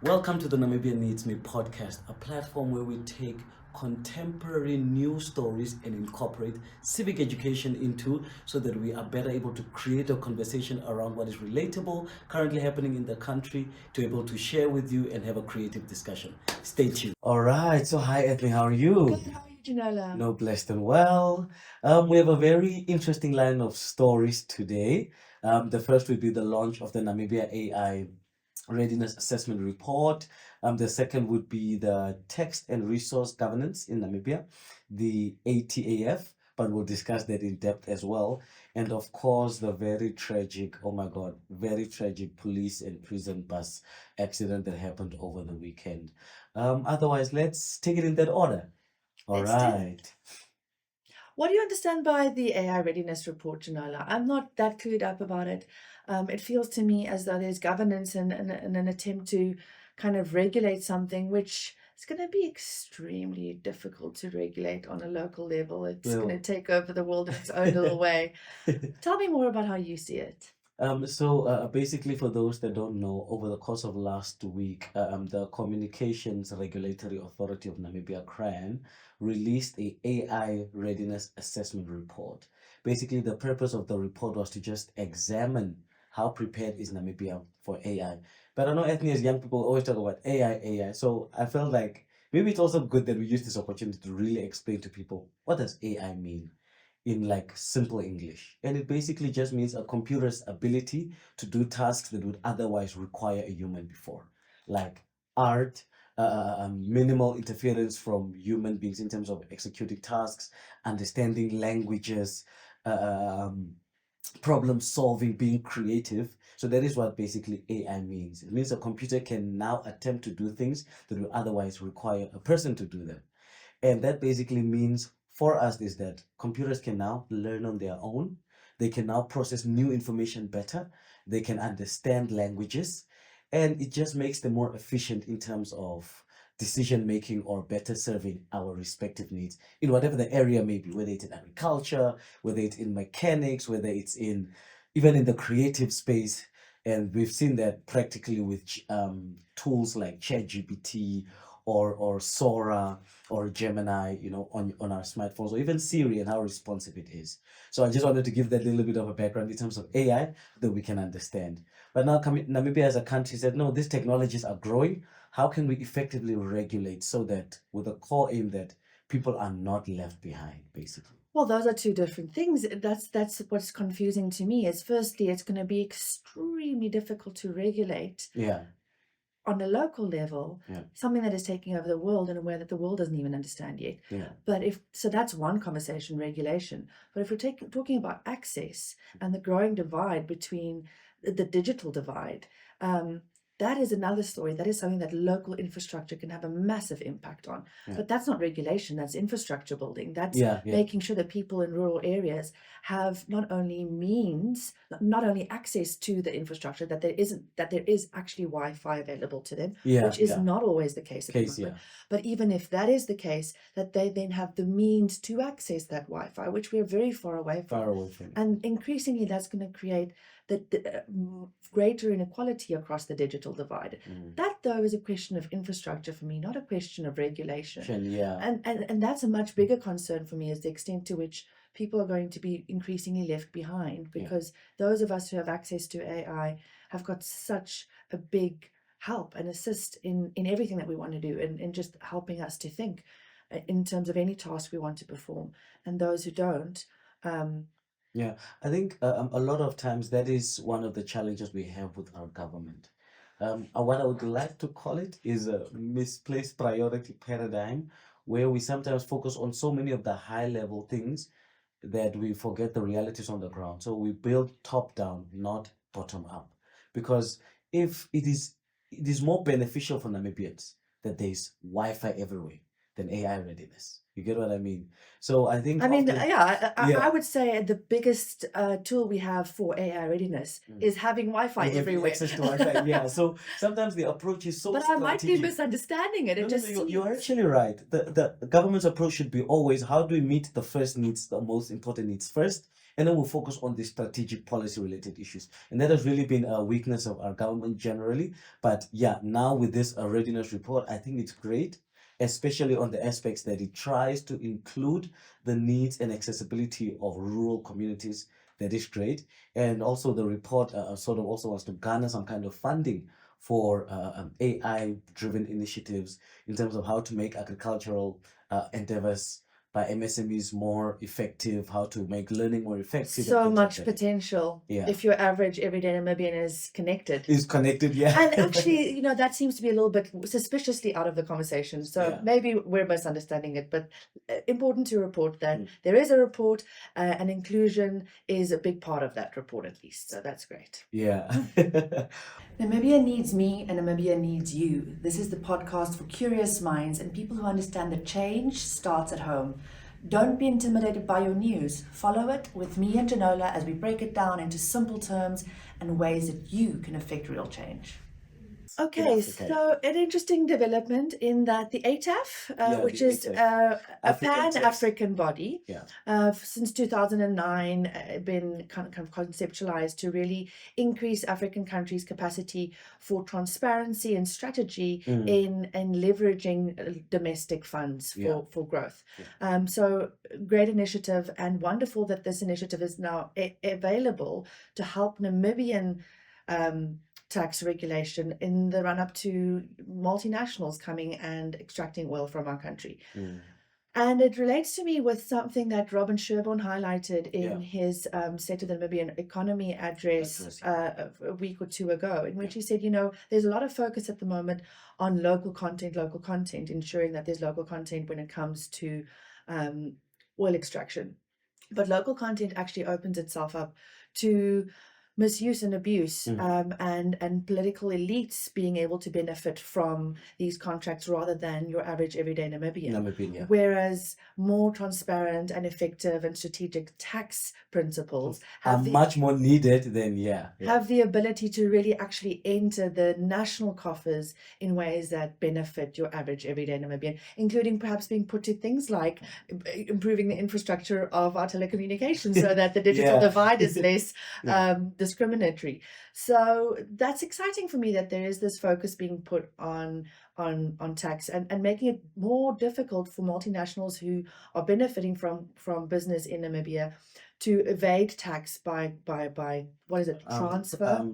Welcome to the Namibia Needs Me podcast, a platform where we take contemporary news stories and incorporate civic education into so that we are better able to create a conversation around what is relatable, currently happening in the country, to be able to share with you and have a creative discussion. Stay tuned. All right. So, hi, Ethne. How are you? Good, how are you, Janola? No, blessed and well. We have a very interesting line of stories today. The first will be the launch of the Namibia AI Readiness Assessment Report. The second would be the Text and Resource Governance in Namibia, the ATAF, but we'll discuss that in depth as well. And of course, the very tragic, oh my God, very tragic police and prison bus accident that happened over the weekend. Otherwise, let's take it in that order. All Let's do it. right. What do you understand by the AI readiness report, Janola? I'm not that clued up about it. It feels to me as though there's governance and an attempt to kind of regulate something which is going to be extremely difficult to regulate on a local level. It's going to take over the world in its own little way. Tell me more about how you see it. Basically, for those that don't know, over the course of last week, the Communications Regulatory Authority of Namibia, CRAN, released a AI Readiness Assessment Report. Basically, the purpose of the report was to just examine how prepared is Namibia for AI. But I know ethnic as young people always talk about AI. So I felt like maybe it's also good that we use this opportunity to really explain to people what does AI mean in like simple English. And it basically just means a computer's ability to do tasks that would otherwise require a human before, like art, minimal interference from human beings in terms of executing tasks, understanding languages, um, problem solving, being creative. So that is what basically AI means. It means a computer can now attempt to do things that would otherwise require a person to do them. And that basically means for us is that computers can now learn on their own. They can now process new information better. They can understand languages. And it just makes them more efficient in terms of decision making or better serving our respective needs in whatever the area may be, whether it's in agriculture, whether it's in mechanics, whether it's in even in the creative space. And we've seen that practically with tools like ChatGPT or Sora or Gemini, on our smartphones, or even Siri and how responsive it is. So I just wanted to give that little bit of a background in terms of AI that we can understand. But now Namibia as a country said, no, these technologies are growing. How can we effectively regulate so that with a core aim that people are not left behind, basically? Well, those are two different things. That's what's confusing to me. Is firstly, it's going to be extremely difficult to regulate Yeah, on a local level, yeah, something that is taking over the world in a way that the world doesn't even understand yet. yeah, But if so, that's one conversation, regulation. But if we're talking about access and the growing divide between the digital divide, that is another story. That is something that local infrastructure can have a massive impact on. yeah, But that's not regulation, that's infrastructure building. That's yeah, yeah, making sure that people in rural areas have not only not only access to the infrastructure, that there is actually Wi-Fi available to them, yeah, which is yeah. not always the case at the Case, moment. yeah, But even if that is the case, that they then have the means to access that Wi-Fi, which we're very far away far from. away from it. And increasingly, that's going to create greater inequality across the digital divide. That, though, is a question of infrastructure for me, not a question of regulation. Yeah, And that's a much bigger concern for me, is the extent to which people are going to be increasingly left behind, yeah, because those of us who have access to AI have got such a big help and assist in everything that we want to do, and in just helping us to think in terms of any task we want to perform. And those who don't, um, yeah. I think a lot of times that is one of the challenges we have with our government. What I would like to call it is a misplaced priority paradigm, where we sometimes focus on so many of the high level things that we forget the realities on the ground. So we build top down, not bottom up. Because if it is more beneficial for Namibians that there's Wi-Fi everywhere than AI readiness. You get what I mean? So I think I mean, often, yeah, I yeah, would say the biggest tool we have for AI readiness mm, is having Wi-Fi is having everywhere. access to Wi-Fi. Yeah. So sometimes the approach is so But I might be strategic. misunderstanding it. No, It no, no, just you're seems. actually right. The government's approach should be always how do we meet the first needs, the most important needs first, and then we'll focus on the strategic policy related issues. And that has really been a weakness of our government generally. But yeah, now with this readiness report, I think it's great, especially on the aspects that it tries to include the needs and accessibility of rural communities. That is great. And also the report sort of also wants to garner some kind of funding for AI driven initiatives in terms of how to make agricultural endeavors by MSMEs more effective, how to make learning more effective, and So things like much that. potential Yeah. if your average everyday Namibian is connected. Is connected, yeah. And actually, that seems to be a little bit suspiciously out of the conversation. So Yeah. maybe we're misunderstanding it, but important to report that Mm. there is a report, and inclusion is a big part of that report, at least. So that's great. Yeah. Namibia needs me and Namibia needs you. This is the podcast for curious minds and people who understand that change starts at home. Don't be intimidated by your news. Follow it with me and Janola as we break it down into simple terms and ways that you can affect real change. In Okay, Africa. so an interesting development in that the ATAF, Yeah, which the is ATAF, a African text. pan-African body, Yeah. since 2009, been kind of conceptualized to really increase African countries' capacity for transparency and strategy Mm. in leveraging domestic funds Yeah. for growth. Yeah. So great initiative, and wonderful that this initiative is now available to help Namibian tax regulation in the run up to multinationals coming and extracting oil from our country. Mm. And it relates to me with something that Robin Sherborne highlighted in Yeah. his State of the Namibian Economy address a week or two ago, in which he said, there's a lot of focus at the moment on local content, ensuring that there's local content when it comes to oil extraction. But local content actually opens itself up to misuse and abuse, and political elites being able to benefit from these contracts rather than your average everyday Namibian. Yeah. Whereas more transparent and effective and strategic tax principles Are much more needed than have the ability to really actually enter the national coffers in ways that benefit your average everyday Namibian, including perhaps being put to things like improving the infrastructure of our telecommunications so that the digital divide is less discriminatory. So that's exciting for me that there is this focus being put on tax and making it more difficult for multinationals who are benefiting from business in Namibia to evade tax by what is it, transfer?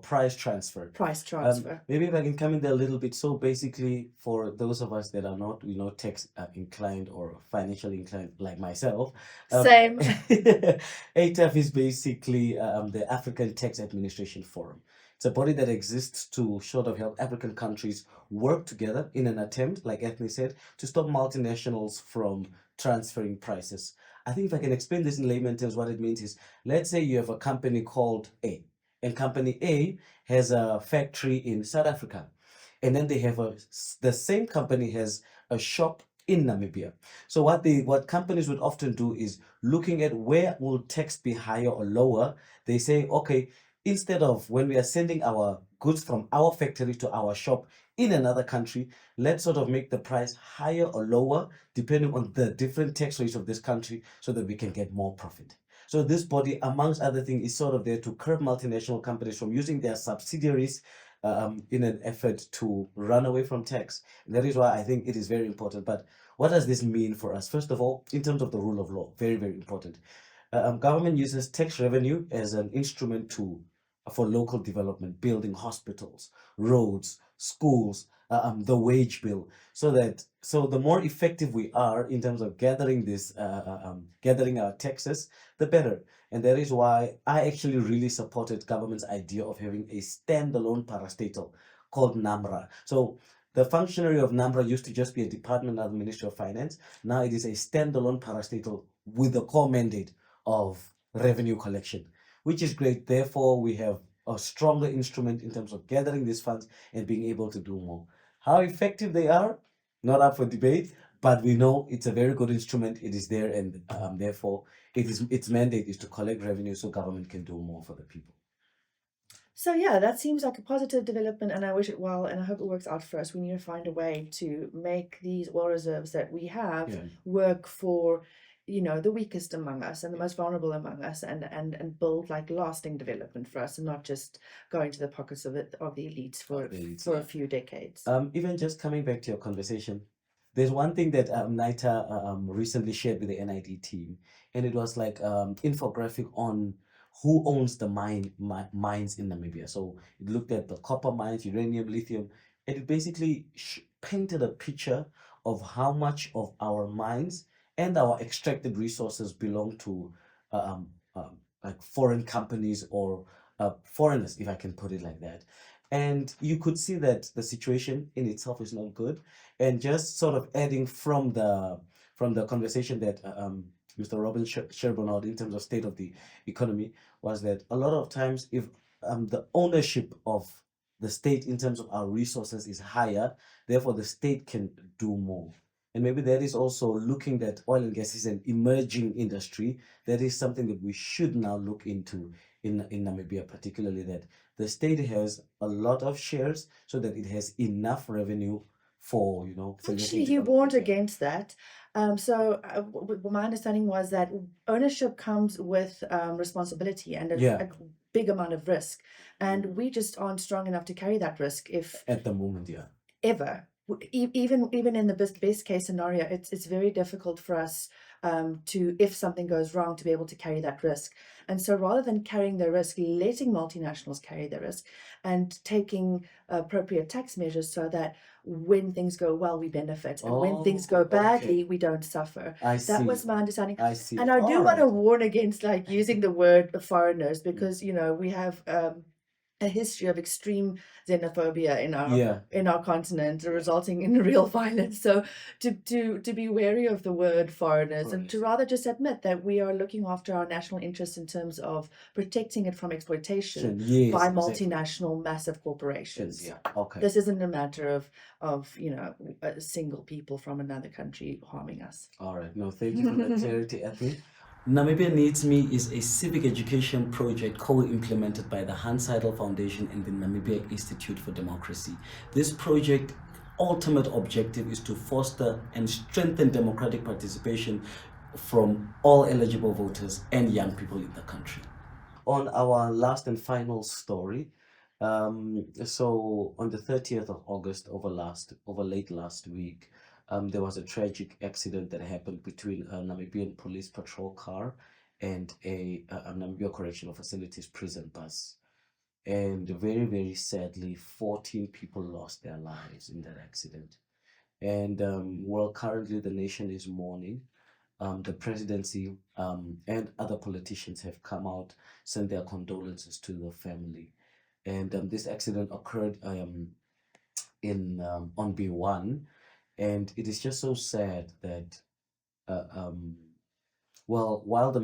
Price transfer. Price transfer. Maybe if I can come in there a little bit. So basically, for those of us that are not, tax inclined or financially inclined like myself, Same. ATAF is basically the African Tax Administration Forum. It's a body that exists to sort of help African countries work together in an attempt, like Ethne said, to stop multinationals from transferring prices. I think if I can explain this in layman terms, what it means is, let's say you have a company called A, and company A has a factory in South Africa, and then they have the same company has a shop in Namibia. So what companies would often do is looking at where will tax be higher or lower. They say, okay, instead of when we are sending our goods from our factory to our shop in another country, let's sort of make the price higher or lower depending on the different tax rates of this country so that we can get more profit. So this body, amongst other things, is sort of there to curb multinational companies from using their subsidiaries in an effort to run away from tax. And that is why I think it is very important. But what does this mean for us? First of all, in terms of the rule of law, very, very important. Government uses tax revenue as an instrument for local development, building hospitals, roads, schools, the wage bill, so the more effective we are in terms of gathering gathering our taxes, the better. And that is why I actually really supported government's idea of having a standalone parastatal called NamRA. So the functionary of NamRA used to just be a department of the Ministry of Finance. Now it is a standalone parastatal with the core mandate of revenue collection, which is great. Therefore, we have a stronger instrument in terms of gathering these funds and being able to do more. How effective they are, not up for debate, but we know it's a very good instrument. It is there, and therefore, its mandate is to collect revenue so government can do more for the people. So yeah, that seems like a positive development, and I wish it well, and I hope it works out for us. We need to find a way to make these oil reserves that we have Yeah. work for, the weakest among us and the most vulnerable among us, and build like lasting development for us, and not just go into the pockets of the elites for Yeah. a few decades. Even just coming back to your conversation, there's one thing that NITA recently shared with the NID team, and it was like infographic on who owns the mines in Namibia. So it looked at the copper mines, uranium, lithium, and it basically painted a picture of how much of our mines and our extracted resources belong to like foreign companies or foreigners, if I can put it like that. And you could see that the situation in itself is not good. And just sort of adding from the conversation that Mr. Robin Sherburne had in terms of state of the economy, was that a lot of times if the ownership of the state in terms of our resources is higher, therefore the state can do more. And maybe that is also looking that oil and gas is an emerging industry. That is something that we should now look into in Namibia, particularly that the state has a lot of shares so that it has enough revenue for, Actually, he warned against that. My understanding was that ownership comes with responsibility and a big amount of risk, and we just aren't strong enough to carry that risk if at the moment, yeah. Ever. Even in the best case scenario, it's very difficult for us to, if something goes wrong, to be able to carry that risk. And so rather than carrying the risk, letting multinationals carry the risk and taking appropriate tax measures so that when things go well, we benefit, and when things go badly, we don't suffer. That was my understanding. I see. And I do want to warn against like using the word foreigners, because we have a history of extreme xenophobia in our continent, resulting in real violence. So to be wary of the word foreigners, and to rather just admit that we are looking after our national interests in terms of protecting it from exploitation by multinational massive corporations. Yeah. Okay. This isn't a matter of a single people from another country harming us. All right. No, thank you for that clarity, Ethne. Namibia Needs Me is a civic education project co-implemented by the Hans Seidel Foundation and the Namibia Institute for Democracy. This project ultimate objective is to foster and strengthen democratic participation from all eligible voters and young people in the country. On our last and final story, so on the 30th of August over late last week, there was a tragic accident that happened between a Namibian police patrol car and a Namibia Correctional Facilities prison bus. And very, very sadly, 14 people lost their lives in that accident. And currently the nation is mourning. The presidency and other politicians have come out, sent their condolences to the family. And this accident occurred on B1, and it is just so sad that while the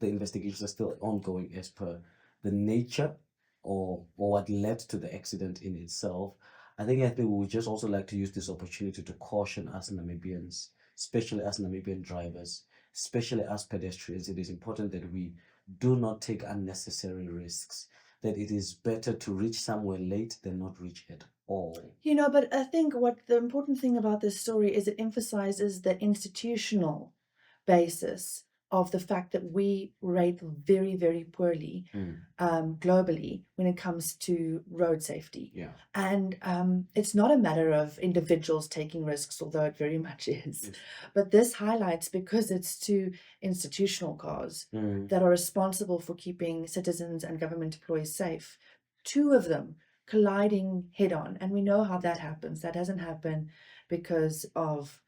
investigations are still ongoing as per the nature or what led to the accident in itself, I think we would just also like to use this opportunity to caution us Namibians, especially as Namibian drivers, especially as pedestrians. It is important that we do not take unnecessary risks, that it is better to reach somewhere late than not reach at all. But I think what the important thing about this story is it emphasizes the institutional basis of the fact that we rate very, very poorly globally when it comes to road safety. Yeah. And it's not a matter of individuals taking risks, although it very much is. Yes. But this highlights, because it's two institutional cars that are responsible for keeping citizens and government employees safe, two of them colliding head on. And we know how that happens. That doesn't happen because of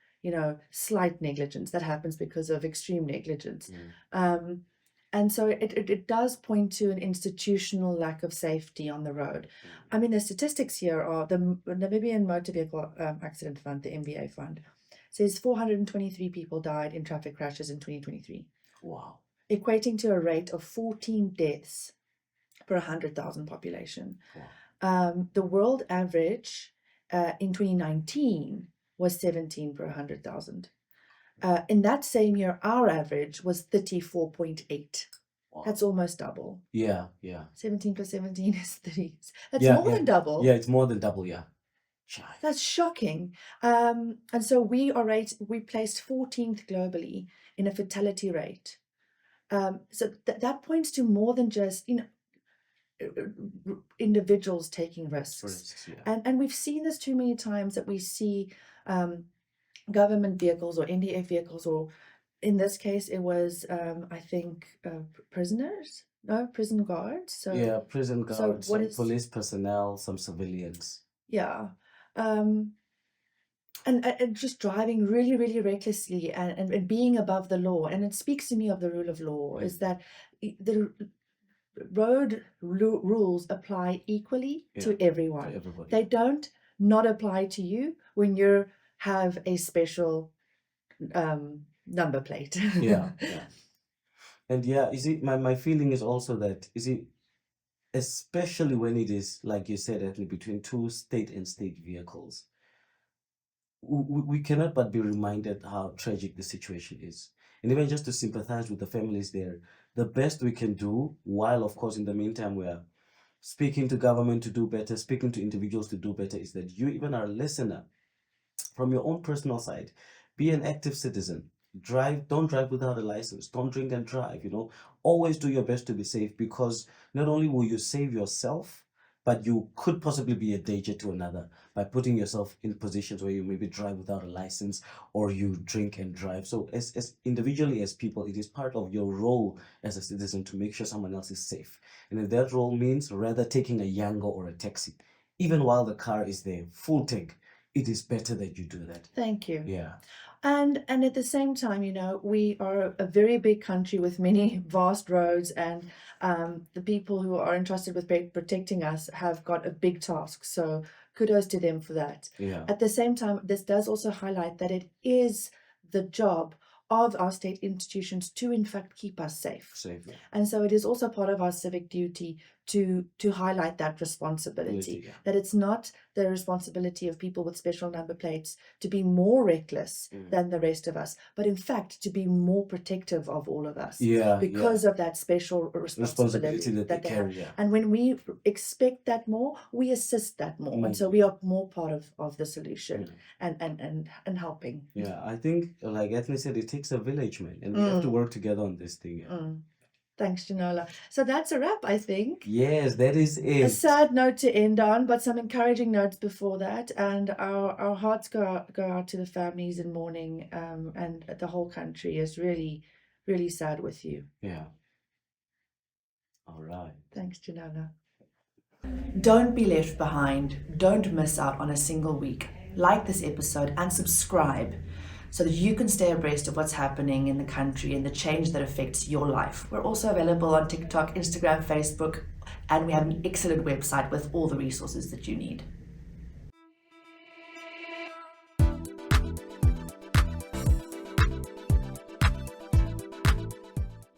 slight negligence. That happens because of extreme negligence. And so it does point to an institutional lack of safety on the road. I mean, the statistics here are the Namibian Motor Vehicle Accident Fund, the MVA fund, says 423 people died in traffic crashes in 2023. Wow. Equating to a rate of 14 deaths per 100,000 population. Wow. The world average in 2019 was 17 per 100,000. In that same year, our average was 34.8. Wow. That's almost double. Yeah, yeah. 17 plus 17 is 30. That's Yeah, more yeah. than double. Yeah, it's more than double, yeah. Chai. That's shocking. And so we placed 14th globally in a fatality rate. So that points to more than just, individuals taking risks. Risks, yeah. And we've seen this too many times, that we see government vehicles or NDF vehicles, or in this case it was I think prison guards. So Yeah, prison so guards, what some is police personnel, some civilians. yeah. And just driving really, really recklessly, and being above the law. And it speaks to me of the rule of law, is that the road rules apply equally to everyone. To everybody. They don't not apply to you when you have a special number plate. Yeah, yeah. And yeah, you see, my feeling is also that, you see, especially when it is, like you said, actually between two state and state vehicles, we cannot but be reminded how tragic the situation is. And even just to sympathize with the families there, the best we can do, while of course in the meantime we are speaking to government to do better, speaking to individuals to do better, is that you, even our listener, from your own personal side, be an active citizen. Don't drive without a license. Don't drink and drive, Always do your best to be safe, because not only will you save yourself, but you could possibly be a danger to another by putting yourself in positions where you maybe drive without a license, or you drink and drive. So as individually, as people, it is part of your role as a citizen to make sure someone else is safe. And if that role means rather taking a Yango or a taxi, even while the car is there, full tank, it is better that you do that. Thank you. Yeah. And at the same time, we are a very big country with many vast roads, and the people who are entrusted with protecting us have got a big task. So kudos to them for that. Yeah. At the same time, this does also highlight that it is the job of our state institutions to in fact keep us safe. Yeah. And so it is also part of our civic duty to highlight that responsibility, that it's not the responsibility of people with special number plates to be more reckless than the rest of us, but in fact to be more protective of all of us, because of that special responsibility that they carry. And when we expect that more, we assist that more, and so we are more part of the solution and helping. Yeah, I think, like Ethne said, it takes a village, man, and we have to work together on this thing. Thanks, Janola. So that's a wrap, I think. Yes, that is it. A sad note to end on, but some encouraging notes before that. And our hearts go out to the families in mourning, and the whole country is really, really sad with you. Yeah. All right. Thanks, Janola. Don't be left behind. Don't miss out on a single week. Like this episode and subscribe, so that you can stay abreast of what's happening in the country and the change that affects your life. We're also available on TikTok, Instagram, Facebook, and we have an excellent website with all the resources that you need.